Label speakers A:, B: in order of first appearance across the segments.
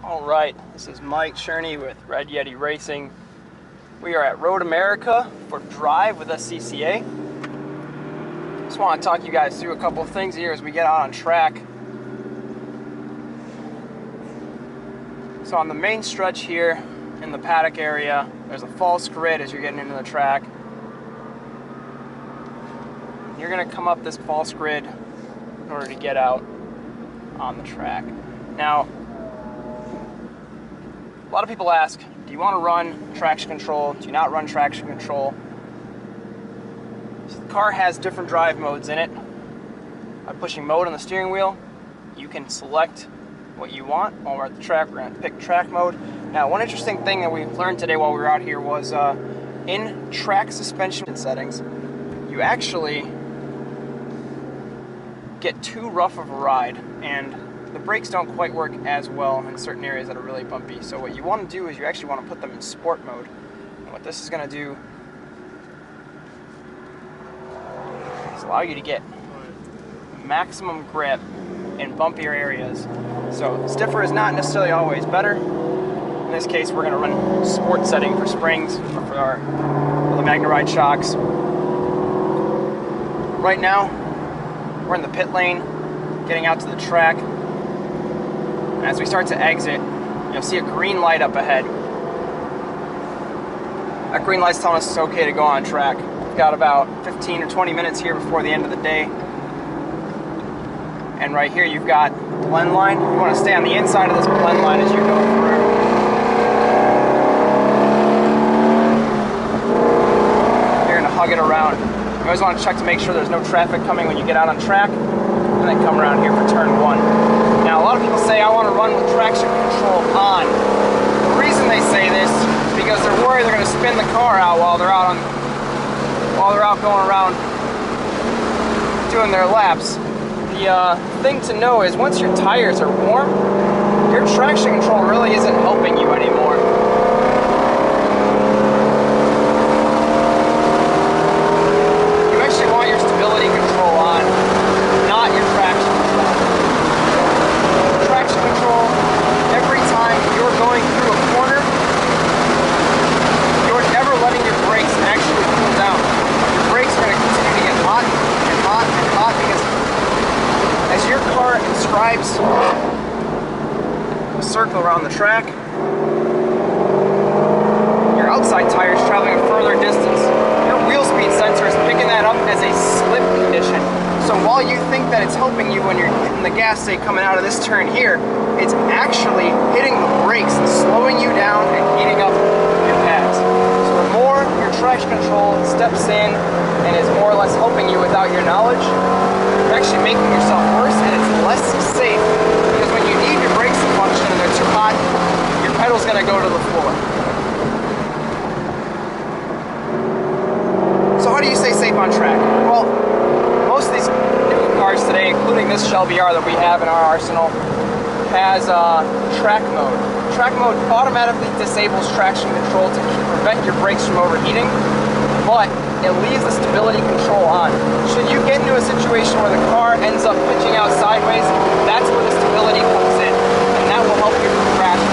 A: Alright, this is Mike Cherney with Red YETI Racing. We are at Road America for Drive with SCCA. Just want to talk you guys through a couple of things here as we get out on track. So on the main stretch here in the paddock area, there's a false grid as you're getting into the track. You're going to come up this false grid in order to get out on the track. Now, a lot of people ask, do you want to run traction control? Do you not run traction control? So the car has different drive modes in it. By pushing mode on the steering wheel, you can select what you want. While we're at the track, we're going to pick track mode. Now, one interesting thing that we learned today while we were out here was in track suspension settings, you actually get too rough of a ride, and the brakes don't quite work as well in certain areas that are really bumpy. So what you want to do is you actually want to put them in sport mode. And what this is going to do is allow you to get maximum grip in bumpier areas. So stiffer is not necessarily always better. In this case, we're going to run sport setting for springs or for the MagneRide shocks. Right now, we're in the pit lane, getting out to the track. As we start to exit, you'll see a green light up ahead. That green light's telling us it's okay to go on track. We've got about 15 or 20 minutes here before the end of the day. And right here you've got the blend line. You want to stay on the inside of this blend line as you go through. You're going to hug it around. You always want to check to make sure there's no traffic coming when you get out on track. And then come around here for turn 1. Now, a lot of people say, I want to run with traction control on. The reason they say this is because they're worried they're going to spin the car out while they're out going around doing their laps. The thing to know is once your tires are warm, your traction control really isn't helping you anymore. You actually want your stability control on, not your traction control. Traction control, every time you're going through a corner, you're never letting your brakes actually cool down. Your brakes are going to continue to get hot and hot and hot because as your car inscribes a circle around the track, your outside tire is traveling a further distance. Your wheel speed sensor is picking that up as a slip condition. So while you think that it's helping you when you're hitting the gas, say coming out of this turn here, it's actually hitting the brakes and slowing you down and heating up your pads. So the more your traction control steps in and is more or less helping you without your knowledge, you're actually making yourself worse, and it's less safe because when you need your brakes to function and they're too hot, your pedal's going to go to the floor. So how do you stay safe on track? Well, most of these new cars today, including this Shelby R that we have in our arsenal, has track mode. Track mode automatically disables traction control to prevent your brakes from overheating, but it leaves the stability control on. Should you get into a situation where the car ends up pitching out sideways, that's where the stability comes in, and that will help you from crashing.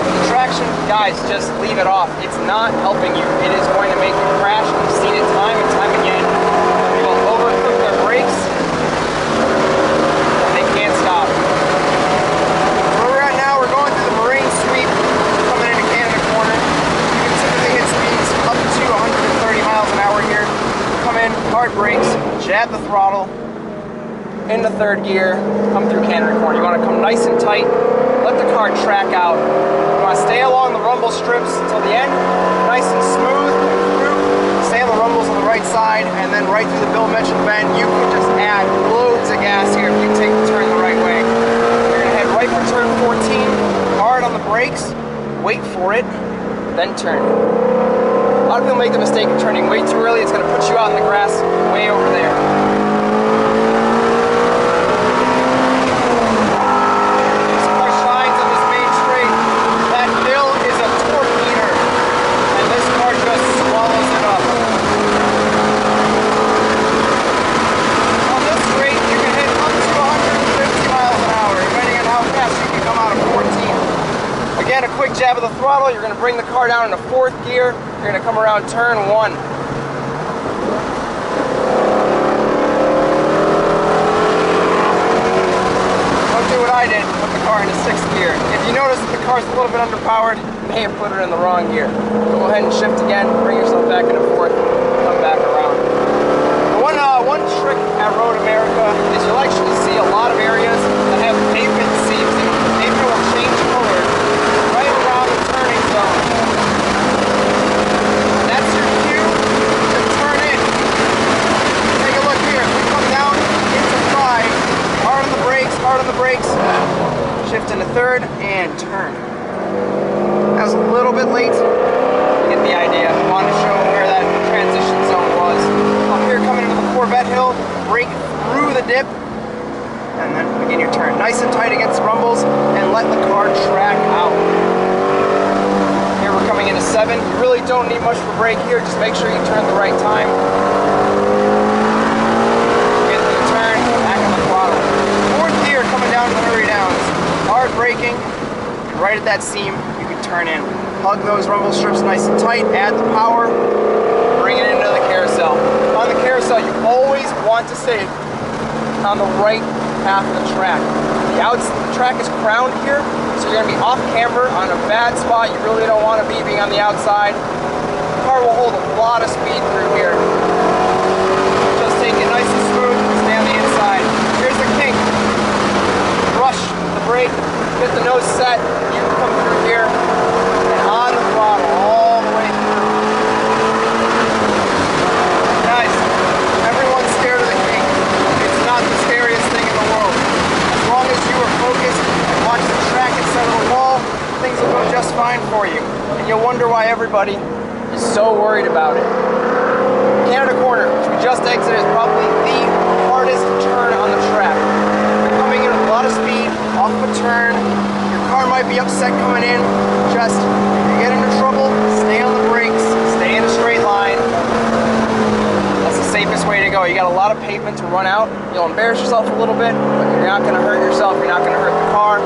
A: The traction, guys, just leave it off. It's not helping you. It is going to make you crash. We've seen it time and time again. People overcook their brakes, and they can't stop. Where we're at now, we're going through the Marine Sweep, coming into Canada Corner. You can typically hit speeds up to 130 miles an hour here. Come in, hard brakes, jab the throttle, into third gear, come through Canada Corner. You want to come nice and tight, let the car track out. You want to stay along the rumble strips until the end, nice and smooth through. Stay on the rumbles on the right side, and then right through the Bill mentioned bend, you can just add loads of gas here if you take the turn the right way. You're going to head right for turn 14, hard on the brakes, wait for it, then turn. A lot of people make the mistake of turning way too early. It's going to put you out in the grass way over there. This car shines on this main straight. That hill is a torque meter, and this car just swallows it up. On this straight, you can hit up to 150 miles an hour, depending on how fast you can come out Again, a quick jab of the throttle. You're going to bring the car down into 4th gear. You're going to come around turn 1. Don't do what I did, put the car into 6th gear. If you notice that the car's a little bit underpowered, you may have put it in the wrong gear. Go ahead and shift again, bring yourself back into 4th, come back around. One trick at Road America is you'll actually see a lot of areas that have pavement seams. The pavement will change color right around the turning zone. And that's your cue to turn in. Take a look here. We come down into 5. Hard on the brakes, hard on the brakes. Shift into 3rd and turn. That was a little bit late. You get the idea. I wanted to show where that transition zone was. Up here coming into the Corvette hill, brake through the dip, and then begin your turn. Nice and tight against the rumbles, and let the car track out. Here we're coming into 7. You really don't need much for brake here, just make sure you turn the right time. Get to the turn, back on the throttle. 4th gear coming down to the hurry downs. Hard braking, and right at that seam, you can turn in. Hug those rumble strips nice and tight, add the power, bring it into the carousel. On the carousel, you always want to stay on the right half of the track. The track is crowned here, so you're going to be off camber on a bad spot you really don't want to be being on the outside. The car will hold a lot of speed through here. Just take it nice and smooth, stay on the inside. Here's the kink. Rush the brake, get the nose set, you can come through here, and on the throttle all the way through. Guys, everyone's scared of the kink. It's not the scariest thing in the world. As long as you are focused and watch the track instead of the wall, things will go just fine for you. And you'll wonder why everybody is so worried about it. Canada corner, which we just exited, is probably the hardest turn on the track. You're coming in with a lot of speed, off of a turn. Your car might be upset coming in. Just, if you get into trouble, stay on the brakes, stay in a straight line. That's the safest way to go. You got a lot of pavement to run out. You'll embarrass yourself a little bit, but you're not going to hurt yourself. You're not going to hurt the car.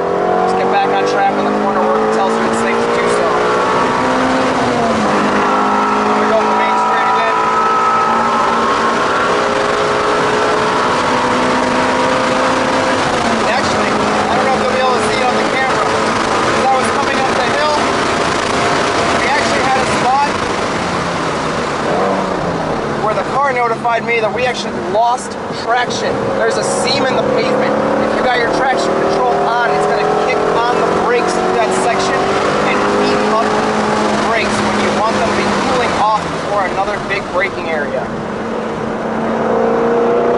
A: Just get back on track on the corner where it tells you it's safe to do so. We go up the main straight again. And actually, I don't know if you'll be able to see it on the camera. As I was coming up the hill, we actually had a spot where the car notified me that we actually lost traction. There's a seam in the pavement. If you got your traction control on, it's going to kick on the brakes through that section and heat up the brakes when you want them to be cooling off before another big braking area.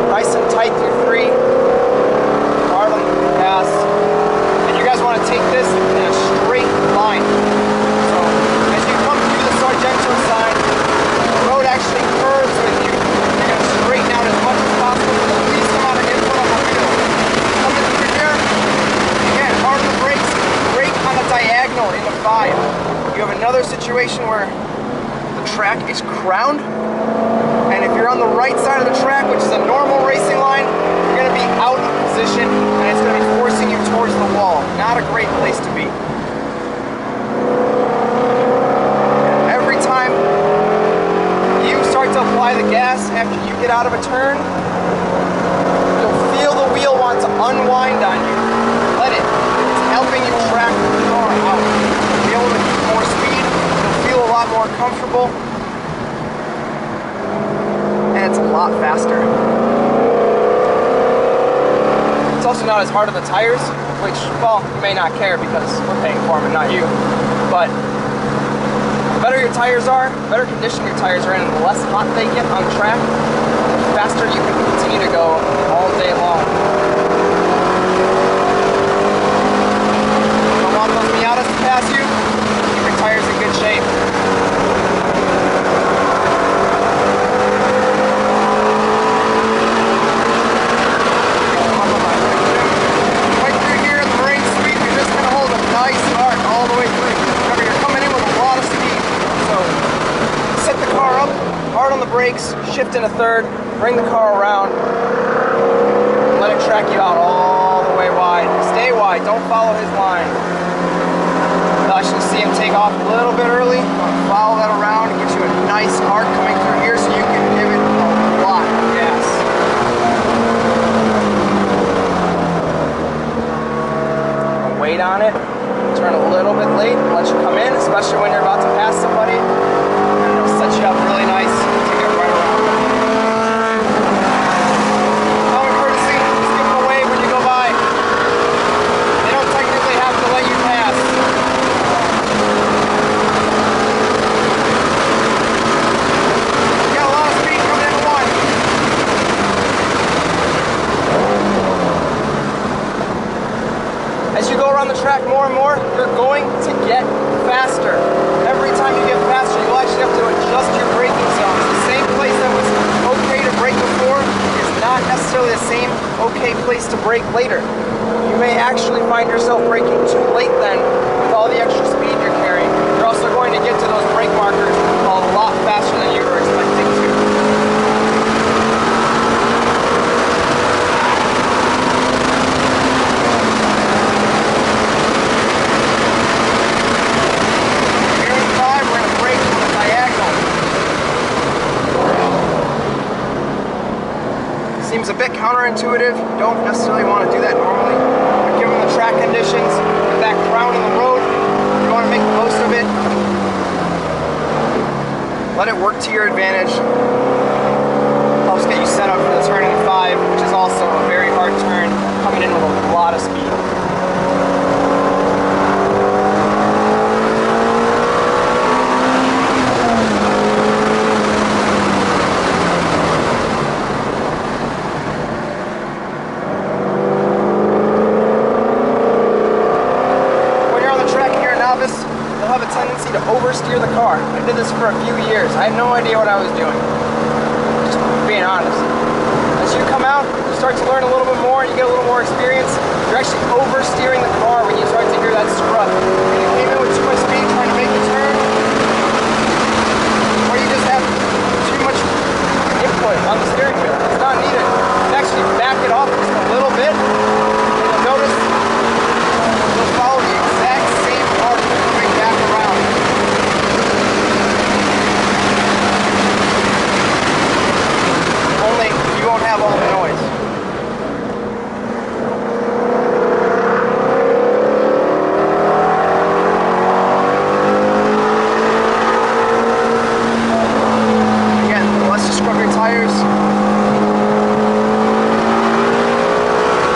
A: Nice and tight through 3. Hard on the gas. And you guys want to take this in a straight line. So as you come through the Sargento sign, the road actually curves with you. You're going to straighten out as much as possible with the least amount of input on the wheel. Coming through here, again, hard on the brakes, brake on a diagonal into 5. You have another situation where the track is crowned, and if you're on the right side of the track, which is a normal racing line, you're going to be out of position, and it's going to be forcing you towards the wall. Not a great place to be. Every time you start to apply the gas after you get out of a turn, you'll feel the wheel want to unwind on you. Let it. It's helping you track the car out. You'll be able to keep more speed. You'll feel a lot more comfortable. And it's a lot faster. It's also not as hard on the tires, which, well, you may not care because we're paying for them and not you. But the better your tires are, the better condition your tires are in, and the less hot they get on the track, the faster you can continue to go all day long. Don't want those Miatas to pass you, keep your tires in good shape. Brakes, shift into 3rd, bring the car around, let it track you out all the way wide. Stay wide, don't follow his line. You'll actually see him take off a little bit early. Follow that around and get you a nice arc coming through here so you can give it a lot of gas. Wait on it. Turn a little bit late. Let you come in, especially when you're about to pass somebody. And it'll set you up really nice to get right around. Common courtesy, just give them a wave when you go by. They don't technically have to let you pass. You got a lot of speed coming into one. As you go around the track more and more, you're going to get faster. Every time you get faster, you'll actually have to adjust your braking zones. The same place that was okay to brake before is not necessarily the same okay place to brake later. You may actually find yourself braking too late then with all the extra speed you're carrying. You're also going to get to those brake markers a lot faster than you were expecting to. Seems a bit counterintuitive. You don't necessarily want to do that normally. But given the track conditions, with that crown in the road, you want to make the most of it. Let it work to your advantage. Helps get you set up for the turn in 5, which is also a very hard turn, coming in with a lot of speed. You'll have a tendency to oversteer the car. I did this for a few years. I had no idea what I was doing. Just being honest. As you come out, you start to learn a little bit more, you get a little more experience. You're actually oversteering the car when you start to hear that strut. When you came in with too much speed trying to make a turn, or you just have too much input on the steering wheel. It's not needed. You can actually back it off just a little bit, and you'll notice you'll follow the exact same arc coming back around. Only you won't have all the noise. Again, the less you scrub your tires,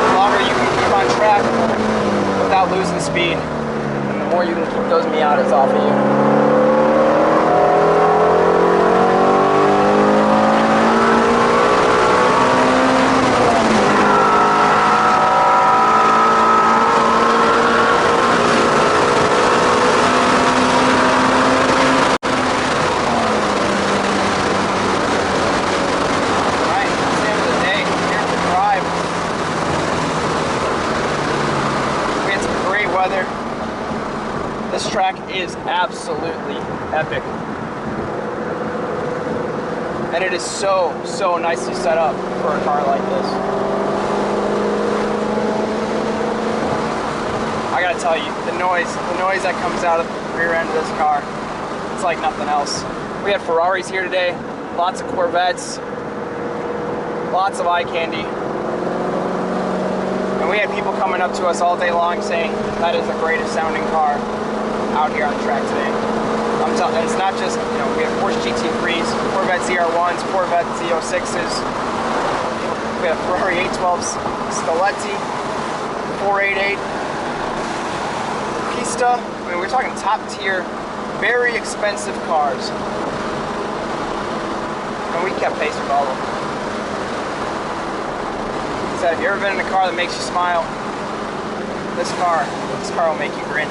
A: the longer you can keep on track without losing speed, and the more you can keep those Miatas off of you. Weather. This track is absolutely epic. And it is so nicely set up for a car like this. I gotta tell you, the noise that comes out of the rear end of this car, it's like nothing else. We had Ferraris here today, lots of Corvettes, lots of eye candy. And we had people coming up to us all day long saying that is the greatest sounding car out here on the track today. I'm telling you, it's not just, you know, we have Porsche GT3s, Corvette ZR1s, Corvette Z06s, we have Ferrari 812s, Scaletti, 488, Pista. I mean, we're talking top tier, very expensive cars. And we kept pace with all of them. If you've ever been in a car that makes you smile, this car will make you grin.